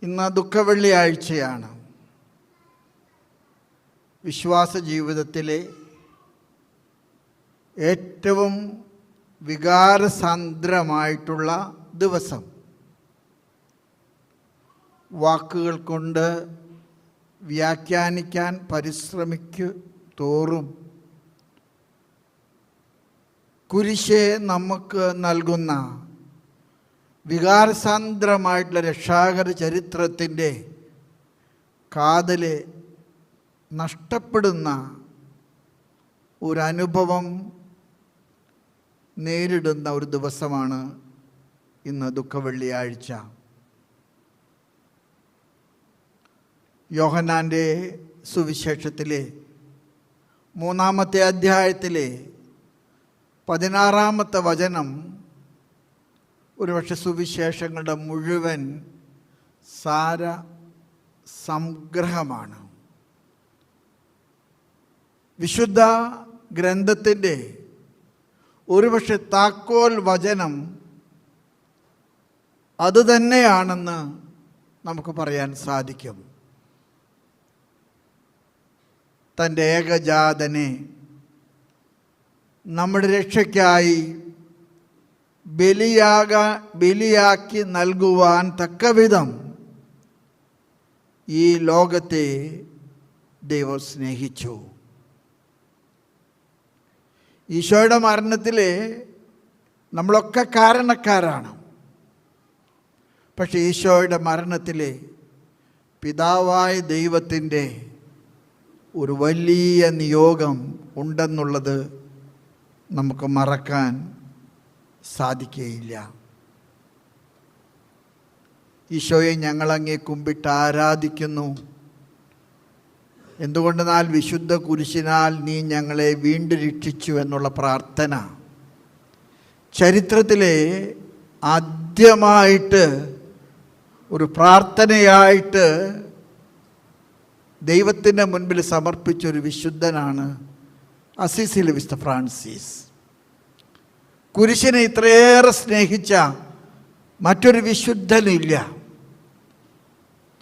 ഇന്ന് ദുഃഖവെള്ളിയാഴ്ചയാണ്. വിശ്വാസ ജീവിതത്തിലെ ഏറ്റവും വികാരസാന്ദ്രമായിട്ടുള്ള ദിവസം. വാക്കുകൾ കൊണ്ട് വ്യാഖ്യാനിക്കാൻ തോറും കുരിശ് നമുക്ക് നൽകുന്ന വികാരസാന്ദ്രമായിട്ടുള്ള രക്ഷാകര ചരിത്രത്തിൻ്റെ കാതൽ നഷ്ടപ്പെടുന്ന ഒരനുഭവം നേരിടുന്ന ഒരു ദിവസമാണ് ഇന്ന് ദുഃഖവെള്ളിയാഴ്ച. യോഹന്നാൻ്റെ സുവിശേഷത്തിലെ 3-ാമത്തെ അധ്യായത്തിലെ 16-ാമത്തെ വചനം ഒരുപക്ഷെ സുവിശേഷങ്ങളുടെ മുഴുവൻ സാര സംഗ്രഹമാണ്. വിശുദ്ധ ഗ്രന്ഥത്തിൻ്റെ ഒരുപക്ഷെ താക്കോൽ വചനം അതുതന്നെയാണെന്ന് നമുക്ക് പറയാൻ സാധിക്കും. തൻ്റെ ഏകജാതനെ നമ്മുടെ രക്ഷയ്ക്കായി ബലിയാക്കി നൽകുവാൻ തക്കവിധം ഈ ലോകത്തെ ദൈവം സ്നേഹിച്ചു. ഈശോയുടെ മരണത്തിൽ നമ്മളൊക്കെ കാരണക്കാരാണ്. പക്ഷേ ഈശോയുടെ മരണത്തിൽ പിതാവായ ദൈവത്തിൻ്റെ ഒരു വലിയ നിയോഗം ഉണ്ടെന്നുള്ളത് നമുക്ക് മറക്കാൻ സാധിക്കുകയില്ല. ഈശോയെ ഞങ്ങളങ്ങേ കുമ്പിട്ട് ആരാധിക്കുന്നു. എന്തുകൊണ്ടെന്നാൽ വിശുദ്ധ കുരിശിനാൽ നീ ഞങ്ങളെ വീണ്ടും രക്ഷിച്ചു എന്നുള്ള പ്രാർത്ഥന ചരിത്രത്തിലെ ആദ്യമായിട്ട് ഒരു പ്രാർത്ഥനയായിട്ട് ദൈവത്തിൻ്റെ മുൻപിൽ സമർപ്പിച്ചൊരു വിശുദ്ധനാണ് അസീസിയിലെ വിശുദ്ധ ഫ്രാൻസിസ്. കുരിശിനെ ഇത്രയേറെ സ്നേഹിച്ച മറ്റൊരു വിശുദ്ധനില്ല.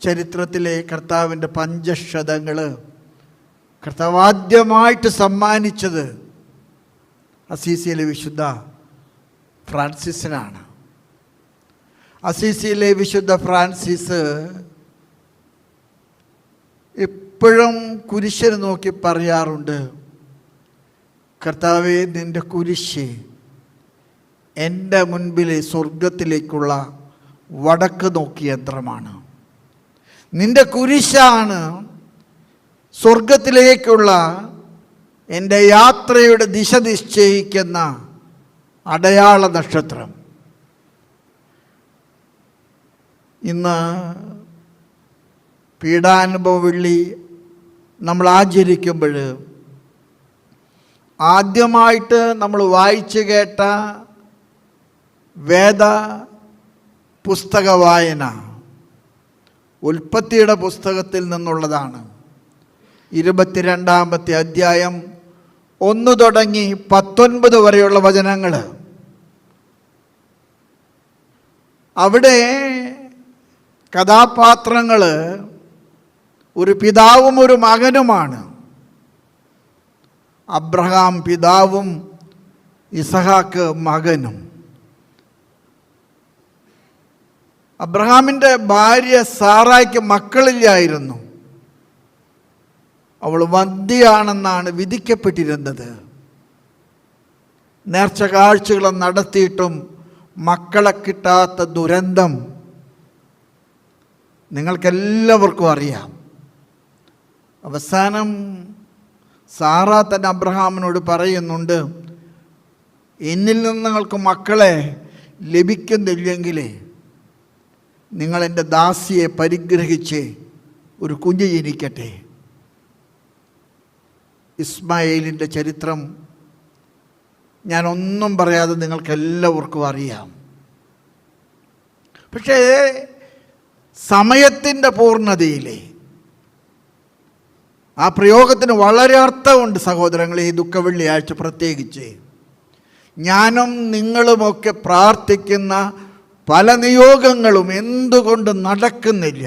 ചരിത്രത്തിലെ കർത്താവിൻ്റെ പഞ്ചക്ഷതങ്ങൾ കർത്താവാദ്യമായിട്ട് സമ്മാനിച്ചത് അസീസിയിലെ വിശുദ്ധ ഫ്രാൻസിസിനാണ്. അസീസിയിലെ വിശുദ്ധ ഫ്രാൻസിസ് എപ്പോഴും കുരിശിനെ നോക്കി പറയാറുണ്ട്, കർത്താവേ, നിൻ്റെ കുരിശ് എൻ്റെ മുൻപിലെ സ്വർഗത്തിലേക്കുള്ള വടക്ക് നോക്കിയ യന്ത്രമാണ്. നിൻ്റെ കുരിശാണ് സ്വർഗത്തിലേക്കുള്ള എൻ്റെ യാത്രയുടെ ദിശ നിശ്ചയിക്കുന്ന അടയാള നക്ഷത്രം. ഇന്ന് പീഡാനുഭവ വെള്ളി നമ്മൾ ആചരിക്കുമ്പോൾ ആദ്യമായിട്ട് നമ്മൾ വായിച്ചു കേട്ട വേദ പുസ്തക വായന ഉൽപ്പത്തിയുടെ പുസ്തകത്തിൽ നിന്നുള്ളതാണ്. 22-ാമത്തെ അധ്യായം 1 തുടങ്ങി 19 വരെയുള്ള വചനങ്ങൾ. അവിടെ കഥാപാത്രങ്ങൾ ഒരു പിതാവും ഒരു മകനുമാണ്. അബ്രഹാം പിതാവും ഇസഹാക്ക് മകനും. അബ്രഹാമിൻ്റെ ഭാര്യ സാറായ്ക്ക് മക്കളില്ലായിരുന്നു. അവൾ വന്ധ്യയാണെന്നാണ് വിധിക്കപ്പെട്ടിരുന്നത്. നേർച്ച കാഴ്ചകൾ നടത്തിയിട്ടും മക്കളെ കിട്ടാത്ത ദുരന്തം നിങ്ങൾക്കെല്ലാവർക്കും അറിയാം. അവസാനം സാറ തന്നെ അബ്രഹാമിനോട് പറയുന്നുണ്ട്, എന്നിൽ നിന്ന് നിങ്ങൾക്ക് മക്കളെ ലഭിക്കുന്നില്ലെങ്കിൽ നിങ്ങളെൻ്റെ ദാസിയെ പരിഗ്രഹിച്ച് ഒരു കുഞ്ഞ് ജനിക്കട്ടെ. ഇസ്മായേലിൻ്റെ ചരിത്രം ഞാനൊന്നും പറയാതെ നിങ്ങൾക്കെല്ലാവർക്കും അറിയാം. പക്ഷേ സമയത്തിൻ്റെ പൂർണ്ണതയിലെ ആ പ്രയോഗത്തിന് വളരെ അർത്ഥമുണ്ട് സഹോദരങ്ങളെ. ഈ ദുഃഖവെള്ളിയാഴ്ച പ്രത്യേകിച്ച് ഞാനും നിങ്ങളുമൊക്കെ പ്രാർത്ഥിക്കുന്ന പല നിയോഗങ്ങളും എന്തുകൊണ്ട് നടക്കുന്നില്ല?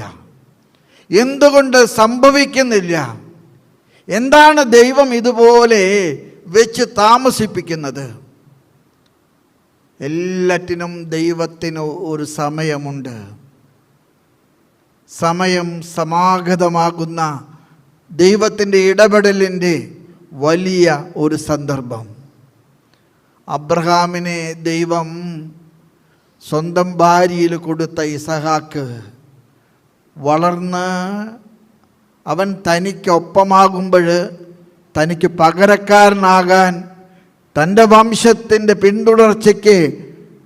എന്തുകൊണ്ട് സംഭവിക്കുന്നില്ല? എന്താണ് ദൈവം ഇതുപോലെ വെച്ച് താമസിപ്പിക്കുന്നത്? എല്ലാറ്റിനും ദൈവത്തിന് ഒരു സമയമുണ്ട്. സമയം സമാഗതമാകുന്ന ദൈവത്തിൻ്റെ ഇടപെടലിൻ്റെ വലിയ ഒരു സന്ദർഭം. അബ്രഹാമിനെ ദൈവം സ്വന്തം ഭാര്യയിൽ കൊടുത്ത ഇസഹാക്ക് വളർന്ന് അവൻ തനിക്കൊപ്പമാകുമ്പോൾ തനിക്ക് പകരക്കാരനാകാൻ, തൻ്റെ വംശത്തിൻ്റെ പിന്തുടർച്ചയ്ക്ക്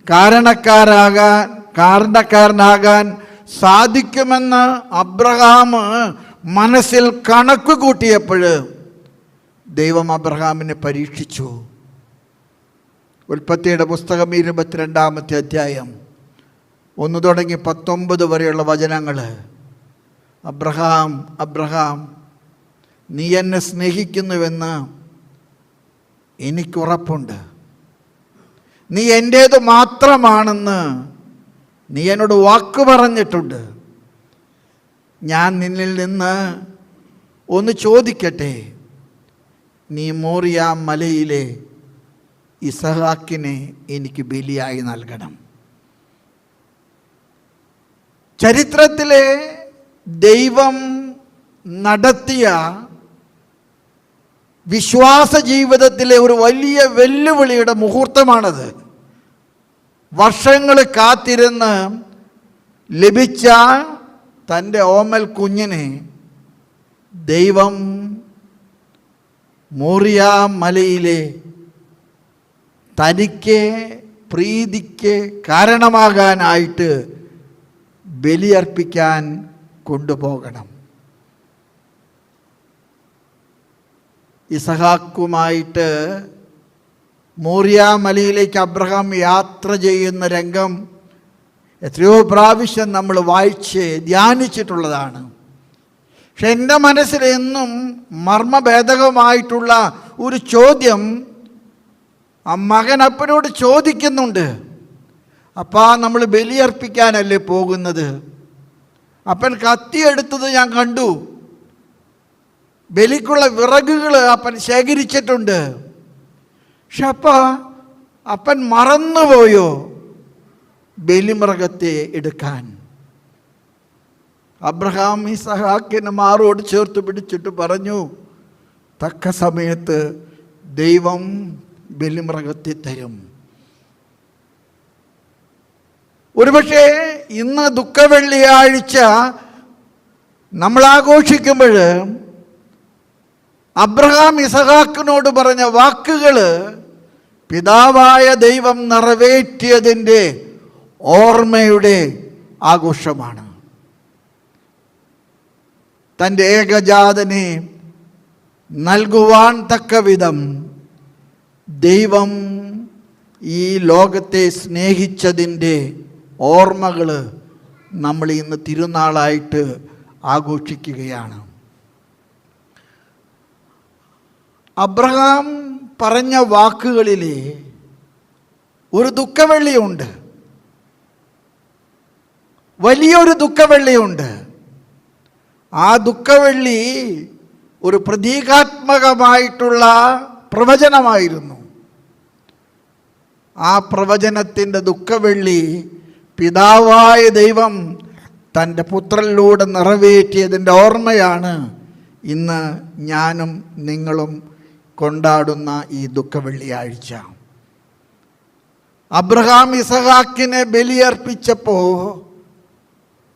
കാരണക്കാരനാകാൻ സാധിക്കുമെന്ന് അബ്രഹാം മനസ്സിൽ കണക്ക് കൂട്ടിയപ്പോൾ ദൈവം അബ്രഹാമിനെ പരീക്ഷിച്ചു. ഉൽപ്പത്തിയുടെ പുസ്തകം 22-ാമത്തെ അധ്യായം 1 തുടങ്ങി 19 വരെയുള്ള വചനങ്ങൾ. അബ്രഹാം, അബ്രഹാം, നീ എന്നെ സ്നേഹിക്കുന്നുവെന്ന് എനിക്കുറപ്പുണ്ട്. നീ എൻ്റേത് മാത്രമാണെന്ന് നീ എന്നോട് വാക്ക് പറഞ്ഞിട്ടുണ്ട്. ഞാൻ നിന്നിൽ നിന്ന് ഒന്ന് ചോദിക്കട്ടെ, നീ മോറിയ മലയിലെ ഇസഹാക്കിനെ എനിക്ക് ബലിയായി നൽകണം. ചരിത്രത്തിലെ ദൈവം നടത്തിയ വിശ്വാസ ജീവിതത്തിലെ ഒരു വലിയ വെല്ലുവിളിയുടെ മുഹൂർത്തമാണത്. വർഷങ്ങൾ കാത്തിരുന്ന് ലഭിച്ച തൻ്റെ ഓമൽ കുഞ്ഞിനെ ദൈവം മോറിയ മലയിലെ തനിക്ക് പ്രീതിക്ക് കാരണമാകാനായിട്ട് ബലിയർപ്പിക്കാൻ കൊണ്ടുപോകണം. ഇസഹാക്കുമായിട്ട് മോറിയ മലയിലേക്ക് അബ്രഹാം യാത്ര ചെയ്യുന്ന രംഗം എത്രയോ പ്രാവശ്യം നമ്മൾ വായിച്ച് ധ്യാനിച്ചിട്ടുള്ളതാണ്. പക്ഷെ എൻ്റെ മനസ്സിൽ എന്നും മർമ്മഭേദകമായിട്ടുള്ള ഒരു ചോദ്യം ആ മകൻ അപ്പനോട് ചോദിക്കുന്നുണ്ട്. അപ്പാ, നമ്മൾ ബലിയർപ്പിക്കാനല്ലേ പോകുന്നത്? അപ്പൻ കത്തിയെടുത്തത് ഞാൻ കണ്ടു. ബലിക്കുള്ള വിറകുകൾ അപ്പൻ ശേഖരിച്ചിട്ടുണ്ട്. പക്ഷെ അപ്പൻ മറന്നുപോയോ ബലിമൃഗത്തെ എടുക്കാൻ? അബ്രഹാം ഇസഹാക്കിനെ മാറോട് ചേർത്ത് പിടിച്ചിട്ട് പറഞ്ഞു, തക്ക സമയത്ത് ദൈവം ബലിമൃഗത്തെ തരും. ഒരുപക്ഷെ ഇന്ന് ദുഃഖവെള്ളിയാഴ്ച നമ്മൾ ആഘോഷിക്കുമ്പോൾ അബ്രഹാം ഇസഹാക്കിനോട് പറഞ്ഞ വാക്കുകൾ പിതാവായ ദൈവം നിറവേറ്റിയതിൻ്റെ ഓർമ്മയുടെ ആഘോഷമാണ്. തൻ്റെ ഏകജാതനെ നൽകുവാൻ തക്കവിധം ദൈവം ഈ ലോകത്തെ സ്നേഹിച്ചതിൻ്റെ ഓർമ്മകൾ നമ്മൾ ഇന്ന് തിരുനാളായിട്ട് ആഘോഷിക്കുകയാണ്. അബ്രഹാം പറഞ്ഞ വാക്കുകളിൽ ഒരു ദുഃഖവെള്ളിയുണ്ട്, വലിയൊരു ദുഃഖവെള്ളിയുണ്ട്. ആ ദുഃഖവെള്ളി ഒരു പ്രതീകാത്മകമായിട്ടുള്ള പ്രവചനമായിരുന്നു. ആ പ്രവചനത്തിൻ്റെ ദുഃഖവെള്ളി പിതാവായ ദൈവം തൻ്റെ പുത്രനിലൂടെ നിറവേറ്റിയതിൻ്റെ ഓർമ്മയാണ് ഇന്ന് ഞാനും നിങ്ങളും കൊണ്ടാടുന്ന ഈ ദുഃഖവെള്ളിയാഴ്ച. അബ്രഹാം ഇസഹാക്കിനെ ബലിയർപ്പിച്ചപ്പോൾ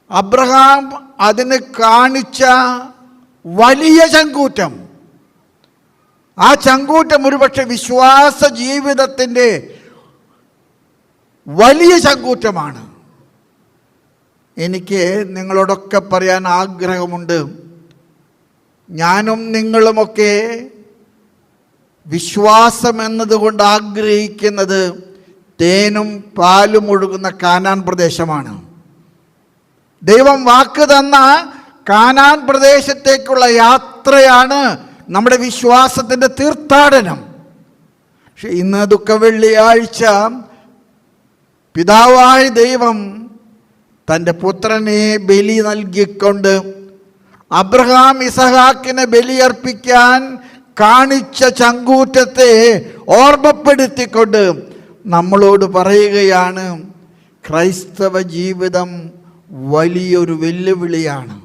അബ്രഹാം അതിന് കാണിച്ച വലിയ ചങ്കൂറ്റം, ആ ചങ്കൂറ്റം ഒരുപക്ഷെ വിശ്വാസ ജീവിതത്തിൻ്റെ വലിയ ചങ്കൂറ്റമാണ്. എനിക്ക് നിങ്ങളോടൊക്കെ പറയാൻ ആഗ്രഹമുണ്ട്. ഞാനും നിങ്ങളുമൊക്കെ വിശ്വാസം എന്നതുകൊണ്ട് ആഗ്രഹിക്കുന്നത് തേനും പാലും ഒഴുകുന്ന കാനാൻ പ്രദേശമാണ്. ദൈവം വാക്ക് തന്ന കാനാൻ പ്രദേശത്തേക്കുള്ള യാത്രയാണ് നമ്മുടെ വിശ്വാസത്തിൻ്റെ തീർത്ഥാടനം. പക്ഷെ ഇന്ന് ദുഃഖവെള്ളിയാഴ്ച പിതാവായ ദൈവം തൻ്റെ പുത്രനെ ബലി നൽകിക്കൊണ്ട് അബ്രഹാം ഇസഹാക്കിനെ ബലിയർപ്പിക്കാൻ കാണിച്ച ചങ്കൂറ്റത്തെ ഓർമ്മപ്പെടുത്തിക്കൊണ്ട് നമ്മളോട് പറയുകയാണ്, ക്രൈസ്തവ ജീവിതം വലിയൊരു വെല്ലുവിളിയാണ്.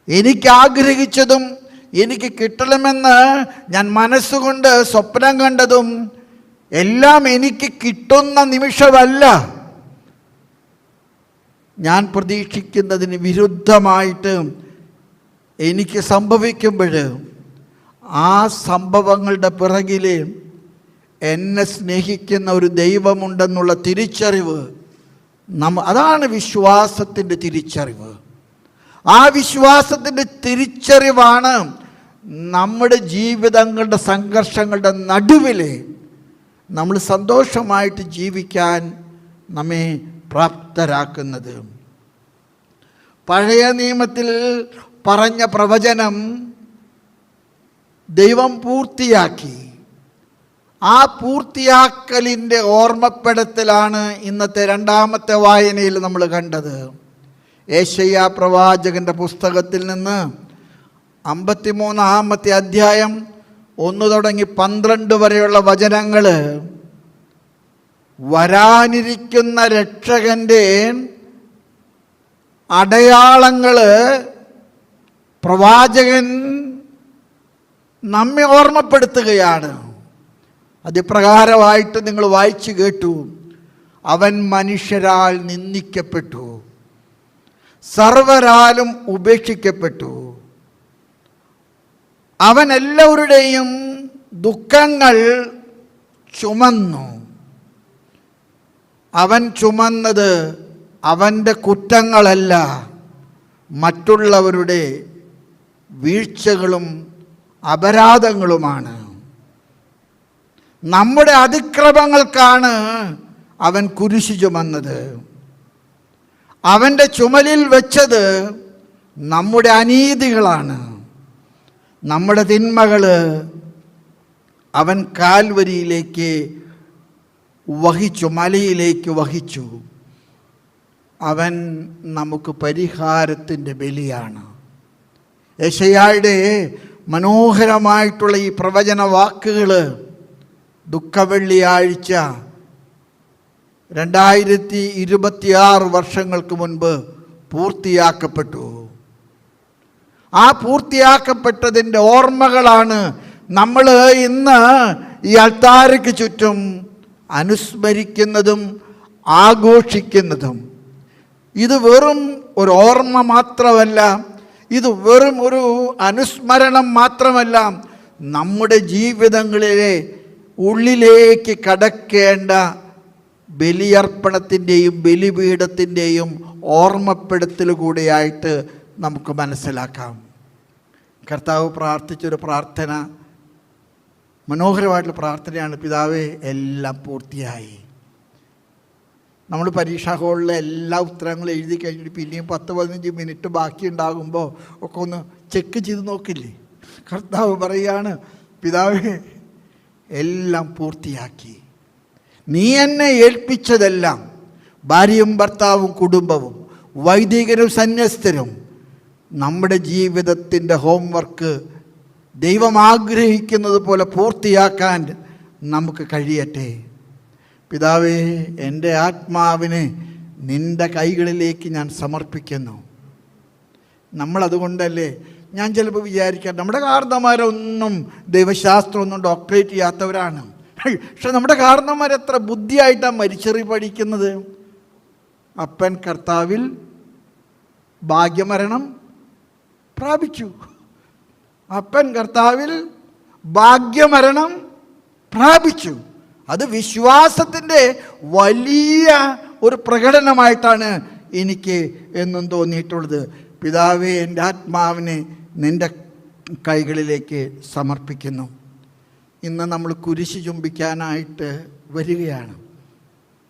എനിക്ക് ആഗ്രഹിച്ചതും എനിക്ക് കിട്ടണമെന്ന് ഞാൻ മനസ്സുകൊണ്ട് സ്വപ്നം കണ്ടതും എല്ലാം എനിക്ക് കിട്ടുന്ന നിമിഷമല്ല. ഞാൻ പ്രതീക്ഷിക്കുന്നതിന് വിരുദ്ധമായിട്ട് എനിക്ക് സംഭവിക്കുമ്പോൾ ആ സംഭവങ്ങളുടെ പിറകിൽ എന്നെ സ്നേഹിക്കുന്ന ഒരു ദൈവമുണ്ടെന്നുള്ള തിരിച്ചറിവ് അതാണ് വിശ്വാസത്തിൻ്റെ തിരിച്ചറിവ്. ആ വിശ്വാസത്തിൻ്റെ തിരിച്ചറിവാണ് നമ്മുടെ ജീവിതങ്ങളുടെ സംഘർഷങ്ങളുടെ നടുവിൽ നമ്മൾ സന്തോഷമായിട്ട് ജീവിക്കാൻ നമ്മെ പ്രാപ്തരാക്കുന്നത്. പഴയ നിയമത്തിൽ പറഞ്ഞ പ്രവചനം ദൈവം പൂർത്തിയാക്കി. ആ പൂർത്തിയാക്കലിൻ്റെ ഓർമ്മപ്പെടുത്തലാണ് ഇന്നത്തെ രണ്ടാമത്തെ വായനയിൽ നമ്മൾ കണ്ടത്. യെശയ്യാ പ്രവാചകൻ്റെ പുസ്തകത്തിൽ നിന്ന് 53-ാമത്തെ അധ്യായം 1 തുടങ്ങി 12 വരെയുള്ള വചനങ്ങൾ വരാനിരിക്കുന്ന രക്ഷകൻ്റെ അടയാളങ്ങൾ പ്രവാചകൻ നമ്മെ ഓർമ്മപ്പെടുത്തുകയാണ്. അതിപ്രകാരമായിട്ട് നിങ്ങൾ വായിച്ചു കേട്ടു. അവൻ മനുഷ്യരാൽ നിന്ദിക്കപ്പെട്ടു, സർവരാലും ഉപേക്ഷിക്കപ്പെട്ടു. അവൻ എല്ലാവരുടെയും ദുഃഖങ്ങൾ ചുമന്നു. അവൻ ചുമന്നത് അവൻ്റെ കുറ്റങ്ങളല്ല, മറ്റുള്ളവരുടെ വീഴ്ചകളും അപരാധങ്ങളുമാണ്. നമ്മുടെ അതിക്രമങ്ങൾക്കാണ് അവൻ കുരിശു ചുമന്നത്. അവൻ്റെ ചുമലിൽ വെച്ചത് നമ്മുടെ അനീതികളാണ്. നമ്മുടെ തിന്മകൾ അവൻ കാൽവരിയിലേക്ക് വഹിച്ചു, മലയിലേക്ക് വഹിച്ചു. അവൻ നമുക്ക് പരിഹാരത്തിൻ്റെ ബലിയാണ്. യെശയ്യായുടെ മനോഹരമായിട്ടുള്ള ഈ പ്രവചന വാക്കുകൾ ദുഃഖവെള്ളിയാഴ്ച 2026 വർഷങ്ങൾക്ക് മുൻപ് പൂർത്തിയാക്കപ്പെട്ടു. ആ പൂർത്തിയാക്കപ്പെട്ടതിൻ്റെ ഓർമ്മകളാണ് നമ്മൾ ഇന്ന് ഈ അൾത്താരയ്ക്ക് ചുറ്റും അനുസ്മരിക്കുന്നതും ആഘോഷിക്കുന്നതും. ഇത് വെറും ഒരു ഓർമ്മ മാത്രമല്ല, ഇത് വെറും ഒരു അനുസ്മരണം മാത്രമല്ല, നമ്മുടെ ജീവിതങ്ങളിലെ ഉള്ളിലേക്ക് കടക്കേണ്ട ബലിയർപ്പണത്തിൻ്റെയും ബലിപീഠത്തിൻ്റെയും ഓർമ്മപ്പെടുത്തൽ കൂടിയായിട്ട് നമുക്ക് മനസ്സിലാക്കാം. കർത്താവ് പ്രാർത്ഥിച്ചൊരു പ്രാർത്ഥന, മനോഹരമായിട്ടുള്ള പ്രാർത്ഥനയാണ്. പിതാവേ, എല്ലാം പൂർത്തിയായി. നമ്മൾ പരീക്ഷാ ഹാളിലെ എല്ലാ ഉത്തരങ്ങളും എഴുതി കഴിഞ്ഞിട്ട് പിന്നെയും 10-15 മിനിറ്റ് ബാക്കി ഉണ്ടാകുമ്പോൾ ഒക്കെ ഒന്ന് ചെക്ക് ചെയ്ത് നോക്കില്ലേ? കർത്താവ് പറയുകയാണ്, പിതാവേ, എല്ലാം പൂർത്തിയാക്കി. നീ എന്നെ ഏൽപ്പിച്ചതെല്ലാം, ഭാര്യയും ഭർത്താവും കുടുംബവും വൈദികരും സന്യസ്തരും, നമ്മുടെ ജീവിതത്തിൻ്റെ ഹോംവർക്ക് ദൈവം ആഗ്രഹിക്കുന്നത് പോലെ പൂർത്തിയാക്കാൻ നമുക്ക് കഴിയട്ടെ. പിതാവേ, എൻ്റെ ആത്മാവിനെ നിൻ്റെ കൈകളിലേക്ക് ഞാൻ സമർപ്പിക്കുന്നു. നമ്മളതുകൊണ്ടല്ലേ ഞാൻ ചിലപ്പോൾ വിചാരിക്കാം, നമ്മുടെ കാരണന്മാരൊന്നും ദൈവശാസ്ത്രമൊന്നും ഡോക്ടറേറ്റ് ചെയ്യാത്തവരാണ്. പക്ഷെ നമ്മുടെ കാരണന്മാരെത്ര ബുദ്ധിയായിട്ടാണ് മരിച്ചെറി പഠിക്കുന്നത്. അപ്പൻ കർത്താവിൽ ഭാഗ്യമരണം പ്രാപിച്ചു. അപ്പൻ കർത്താവിൽ ഭാഗ്യമരണം പ്രാപിച്ചു. അത് വിശ്വാസത്തിൻ്റെ വലിയ ഒരു പ്രകടനമായിട്ടാണ് എനിക്ക് എന്നും തോന്നിയിട്ടുള്ളത്. പിതാവേ, എൻ്റെ ആത്മാവിനെ നിൻ്റെ കൈകളിലേക്ക് സമർപ്പിക്കുന്നു. ഇന്ന് നമ്മൾ കുരിശ് ചുംബിക്കാനായിട്ട് വരികയാണ്.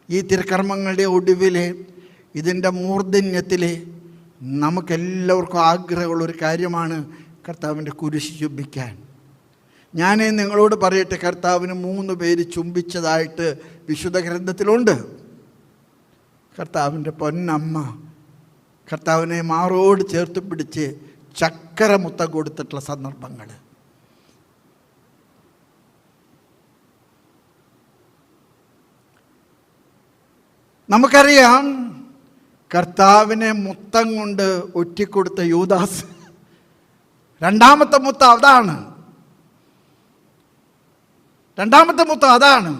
ഈ തിരുക്കർമ്മങ്ങളുടെ ഒടുവിൽ, ഇതിൻ്റെ മൂർധന്യത്തിൽ നമുക്കെല്ലാവർക്കും ആഗ്രഹമുള്ളൊരു കാര്യമാണ് കർത്താവിൻ്റെ കുരിശ് ചുംബിക്കാൻ. ഞാൻ നിങ്ങളോട് പറയട്ടെ, കർത്താവിന് 3 പേര് ചുംബിച്ചതായിട്ട് വിശുദ്ധ ഗ്രന്ഥത്തിലുണ്ട്. കർത്താവിൻ്റെ പൊന്നമ്മ കർത്താവിനെ മാറോട് ചേർത്ത് പിടിച്ച് ചക്കര മുത്തം കൊടുത്തിട്ടുള്ള സന്ദർഭങ്ങൾ. നമുക്കറിയാം കർത്താവിനെ മുത്തം കൊണ്ട് ഒറ്റിക്കൊടുത്ത യൂദാസ്. രണ്ടാമത്തെ മുത്തം അതാണ്.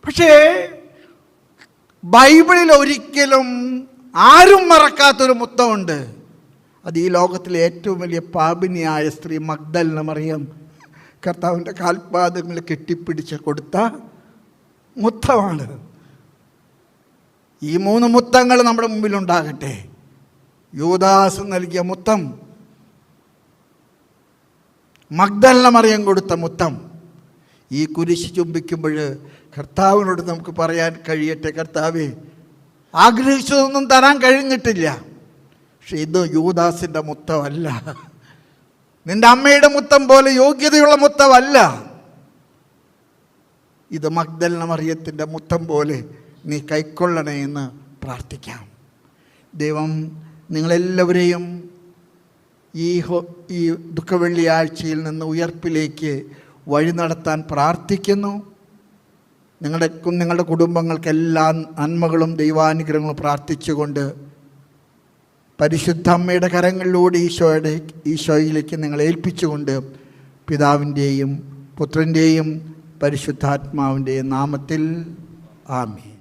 പക്ഷേ ബൈബിളിൽ ഒരിക്കലും ആരും മറക്കാത്തൊരു മുത്തമുണ്ട്. അത് ഈ ലോകത്തിലെ ഏറ്റവും വലിയ പാപിനിയായ സ്ത്രീ മഗ്ദലന മറിയം കർത്താവിൻ്റെ കാൽപാദങ്ങൾ കെട്ടിപ്പിടിച്ച് കൊടുത്ത മുത്തമാണ്. ഈ 3 മുത്തങ്ങൾ നമ്മുടെ മുമ്പിലുണ്ടാകട്ടെ. യൂദാസ് നൽകിയ മുത്തം, മഗ്ദലന മറിയം കൊടുത്ത മുത്തം. ഈ കുരിശ് ചുംബിക്കുമ്പോൾ കർത്താവിനോട് നമുക്ക് പറയാൻ കഴിയട്ടെ, കർത്താവേ, ആഗ്രഹിച്ചതൊന്നും തരാൻ കഴിഞ്ഞിട്ടില്ല, പക്ഷെ ഇത് യൂദാസിൻ്റെ മുത്തമല്ല, നിൻ്റെ അമ്മയുടെ മുത്തം പോലെ യോഗ്യതയുള്ള മുത്തമല്ല, ഇത് മഗ്ദലന മറിയത്തിൻ്റെ മുത്തം പോലെ നീ കൈക്കൊള്ളണേ എന്ന് പ്രാർത്ഥിക്കാം. ദൈവം നിങ്ങളെല്ലാവരെയും ഈ ദുഃഖവെള്ളിയാഴ്ചയിൽ നിന്ന് ഉയർപ്പിലേക്ക് വഴി നടത്താൻ പ്രാർത്ഥിക്കുന്നു. നിങ്ങളുടെ കുടുംബങ്ങൾക്കെല്ലാ നന്മകളും ദൈവാനുഗ്രഹങ്ങളും പ്രാർത്ഥിച്ചുകൊണ്ട് പരിശുദ്ധ അമ്മയുടെ കരങ്ങളിലൂടെ ഈശോയിലേക്ക് നിങ്ങളെ ഏൽപ്പിച്ചുകൊണ്ട് പിതാവിൻ്റെയും പുത്രൻ്റെയും പരിശുദ്ധാത്മാവിൻ്റെയും നാമത്തിൽ ആമേൻ.